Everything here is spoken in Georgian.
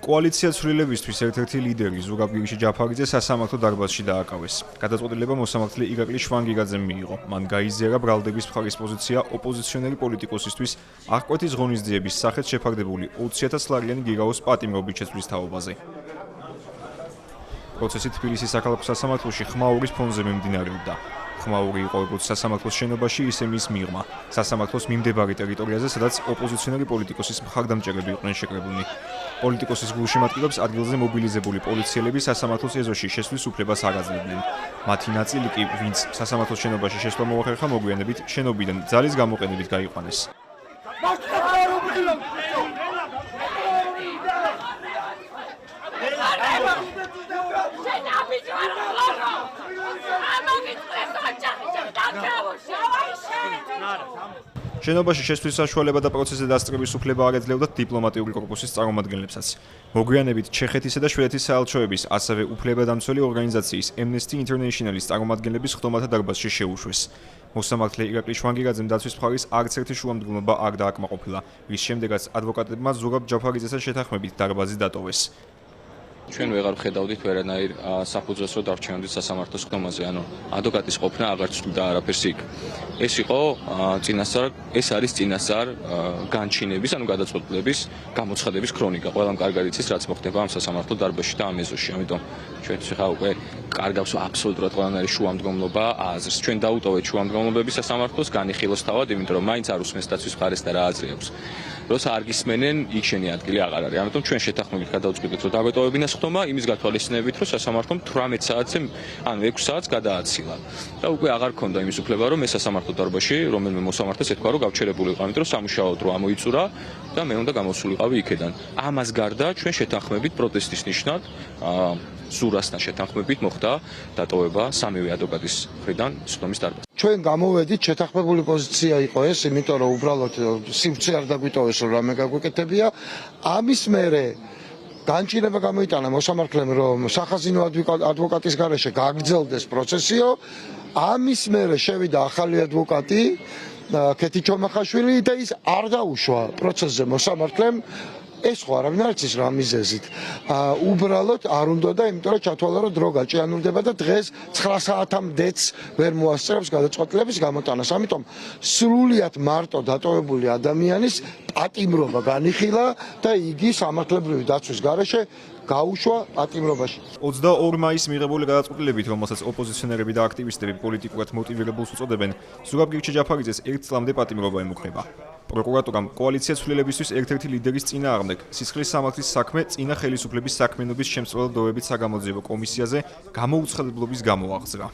კოალიცია ცვლილებისთვის ერთ-ერთი ლიდერი ზურაბ გირგიჩი ჯაფარიძე სასამართლო დარბაზში დააკავეს. გადაწყვეტილება მოსამართლე ირაკლი შვანგირაძემ მიიღო. მან გაიზიარა ბრალდების მხარის პოზიცია ოპოზიციონერი პოლიტიკოსისთვის აღკვეთის ღონისძიების სახით შეფარდებული 20,000 ლარიანი გირაოს პატიმრობით შეცვლის თაობაზე. პროცესი თბილისის საქალაქო სასამართლოში ხმაურის ფონზე მიმდინარეობდა. ხმაური იყო როგორც სასამართლოს შენობაში, ისე მის მიღმა. სასამართლოს მიმდებარე ტერიტორიაზე, სადაც ოპოზიციონერი პოლიტიკოსის მხარდამჭერები იყვნენ შეკრებილნი. პოლიტიკოსის გულშემატკივრებს ადგილზე მობილიზებული პოლიციელები სასამართლოს ეზოში შესვლის უფლებას არ აძლევდნენ. მათი ნაწილი კი, ვინც სასამართლოს შენობაში შესვლა მოახერხა, მოგვიანებით შენობიდან ძალის გამოყენებით გაიყვანეს. შენობაში შესვლის საშუალება და პროცესზე დასწრების უფლება არ ეძლევდა დიპლომატიური კორპუსის წარმომადგენლებსაც. მოგვიანებით ჩეხეთისა და შვედეთის საელჩოების, ასევე უფლებადამცველი ორგანიზაციის Amnesty International-ის წარმომადგენლების ხდომათა დარბაზში შეუშვეს. მოსამართლე ირაკლი შვანგირაძემ დაცვის მხარის არც ერთი შუამდგომლობა არ დააკმაყოფილა, რის შემდეგაც ადვოკატებმა ზურაბ ჯაფარიძესთან შეთანხმებით დარბაზი დატოვეს. ჩვენ ვეღარ ვხედავდით ვერანაირ საფუძველს, რომ დარჩენოდით სასამართლოს ხდომაზე, ანუ ადვოკატის ყოფნა აღარ ცვლიდა არაფერს იქ. ეს იყო ეს არის წინასწარ განჩინების, ანუ გადაწყვეტილების გამოცხადების ქრონიკა. ყველამ კარგად იცის, რაც მოხდება ამ სასამართლო დარბაზში და ამ ეზოში. ამიტომ ჩვენთვის ხა უკვე კარგავს აბსოლუტურად ყველანაირი შუამდგომლობა აზრს. ჩვენ დაუტოვეთ შუამდგომლობების სასამართლოს, განიხილოს თავად, იმიტომ რომ მაინც არ უსმენს დაცვის მხარეს და რა აზრი აქვს. როცა არ გისმენენ, იქ შენი ადგილი აღარ არის. ამიტომ ჩვენ შეთანხმებით გადავწყვიტეთ, რომ დაგვეტოვებინა ხდომა იმის გათვალისწინებით, რომ სასამართლომ 18 საათზე, ანუ 6 საათს გადააცილა. და უკვე აღარ ქონდა იმის უფლება, რომ ეს სასამართლო დარბაზში რომელიმე მოსამართლეს ეთქვა, რომ გავჩერებულიყო, ამიტომ რომ სამუშაო დრო ამოიწურა და მე უნდა გამოსულიყავი იქედან. ამას გარდა ჩვენ შეთანხმებით პროტესტის ნიშნად ზურასთან შეთანხმებით მოხდა დატოვება სამივე ადვოკატის მხრიდან სხდომის დარბაზში. ჩვენ გამოვედით, შეთანხმებული პოზიცია იყო ეს, იმიტომ რომ უბრალოდ სივრცე არ დაგვიტოვეს, რომ რამე გაგვეკეთებია. ამის მერე განჩინება გამოიტანა მოსამართლემ, რომ სახაზინო ადვოკატის გარეშე გაგრძელდეს პროცესიო. ამის მერე შევიდა ახალი ადვოკატი ქეთი ჩომახაშვილი და ის არ დაუშვა პროცესზე მოსამართლემ. ეს ხო არავინ არ იცის რა მიზეზით. უბრალოდ არ უნდა და იმიტომ რომ ჩათვალა რომ დრო გაჭიანურდება და დღეს 9 საათამდეც ვერ მოასწრებს გადაწყვეტილების გამოტანას. ამიტომ სრულიად მარტო დატოვებული ადამიანის პატიმრობა განიხილა და იგი სამართლებრივი დაცვის გარეშე გაუშვა პატიმრობაში. 22 მაისს მიღებული გადაწყვეტილებით, რომელსაც ოპოზიციონერები და აქტივისტები პოლიტიკურად მოტივირებულს უწოდებენ, ზურაბ გირგიჩი ჯაფარიძეს 1 წლამდე პატიმრობა ემუქრება. პროკურატურამ კოალიცია ცვლილებისთვის ერთ-ერთი ლიდერის წინააღმდეგ სისხლის სამართლის საქმე წინა ხელისუფლების საქმიანობის შემსწავლებლობებით საგამოძიებო კომისიაზე გამოუცხადებლობის გამო აღძრა.